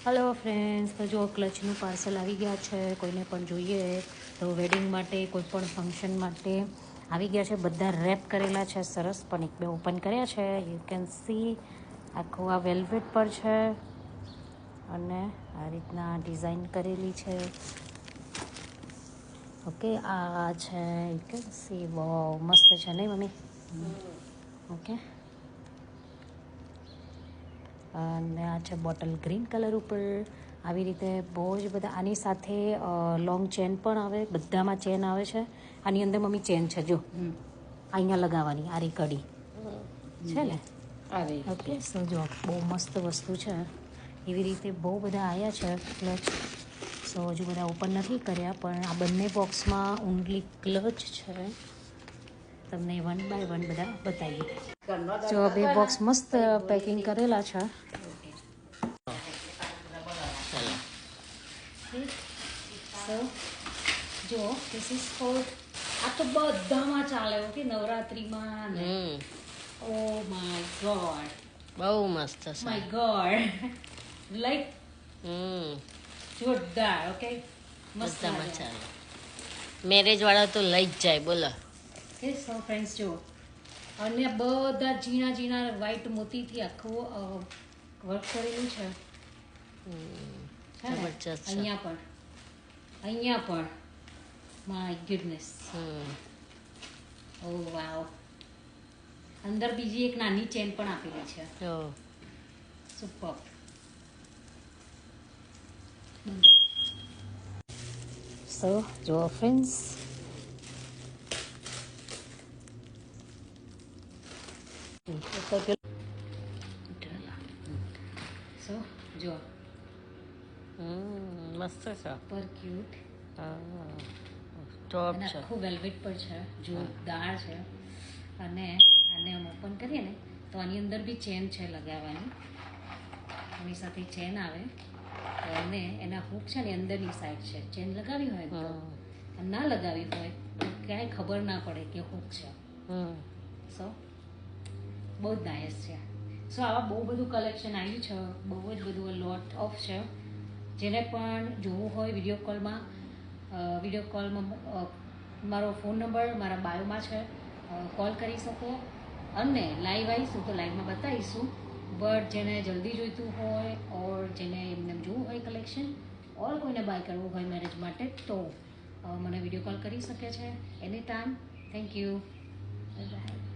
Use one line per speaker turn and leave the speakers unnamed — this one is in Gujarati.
हेलो फ्रेंड्स, तो जो ક્લચનું પાર્સલ આવી ગયા છે, કોઈને પણ જોઈએ તો વેડિંગ માટે કોઈ પણ ફંક્શન માટે આવી ગયા છે. બધા રેપ કરેલા છે સરસ, પણ એક બે ઓપન કર્યા છે. યુ કેન સી આખું આ વેલ્વેટ પર છે અને આ રીતના ડિઝાઇન કરેલી છે. ઓકે, આ છે યુ કેન સી. બહુ મસ્ત છે નહીં મમ્મી? ઓકે, અને આ છે બોટલ ગ્રીન કલર ઉપર. આવી રીતે બહુ જ બધા. આની સાથે લોંગ ચેન પણ આવે, બધામાં ચેન આવે છે. આની અંદર મમ્મી ચેન છે, જો અહીંયા લગાવવાની આરી કડી છે ને. ઓકે, સો જો બહુ મસ્ત વસ્તુ છે. એવી રીતે બહુ બધા આવ્યા છે ક્લચ. સો હજુ બધા ઓપન નથી કર્યા, પણ આ બંને બોક્સમાં ઓનલી ક્લચ છે. તમને વન બાય વન બધા બતાવીએ. જો બે બોક્સ મસ્ત પેકિંગ કરેલા છે. સો જો ધીસ ઇઝ ફોર, આ તો બધામાં ચાલે. ઓકે, નવરાત્રિમાં ને ઓ માય ગોડ,
બહુ મસ્ત છે.
માય ગોડ, લાઈક જોરદાર. ઓકે, મસ્ત
બધામાં ચાલે. મેરેજ વાળા તો લઈ જ જાય, બોલો.
ઓકે, સો ફ્રેન્ડ્સ જો, અને બધા ઝીણા ઝીણા વ્હાઈટ મોતીથી આખું વર્ક કરેલું છે.
જબરજસ્ત છે.
અહીંયા પણ માય ગુડનેસ. ઓ વાવ. અંદર બીજી એક નાની ચેન પણ આપેલી છે. સુપર. સો જો ફ્રેન્ડ્સ, સો જો
મસ્ત છે.
પર ક્યુટ.
ટોપ
અને
છે.
આખું વેલ્વેટ પર છે, જોરદાર છે. અને આને આમ ઓપન કરીએ ને તો આની અંદર બી ચેન છે લગાવવાની. એની સાથે ચેન આવે અને એના હૂક છે ને અંદરની સાઈડ છે. ચેન લગાવી હોય તો, ના લગાવી હોય તો ક્યાંય ખબર ના પડે કે હૂક છે. સો બહુ જ નાઇસ છે. સો આવા બહુ બધું કલેક્શન આવ્યું છે, બહુ જ બધું લોટ ઓફ છે. જેને પણ જોવું હોય વિડીયો કોલમાં મારો ફોન નંબર મારા બાયોમાં છે, કોલ કરી શકો. અને લાઈવ આવીશું તો લાઈવમાં બતાવીશું. બટ જેને જલ્દી જોઈતું હોય ઓર જેને એમને જોવું હોય કલેક્શન, ઓર કોઈને બાય કરવું હોય મેરેજ માટે, તો મને વિડીયો કોલ કરી શકે છે એની ટાઈમ. Thank you. બાય.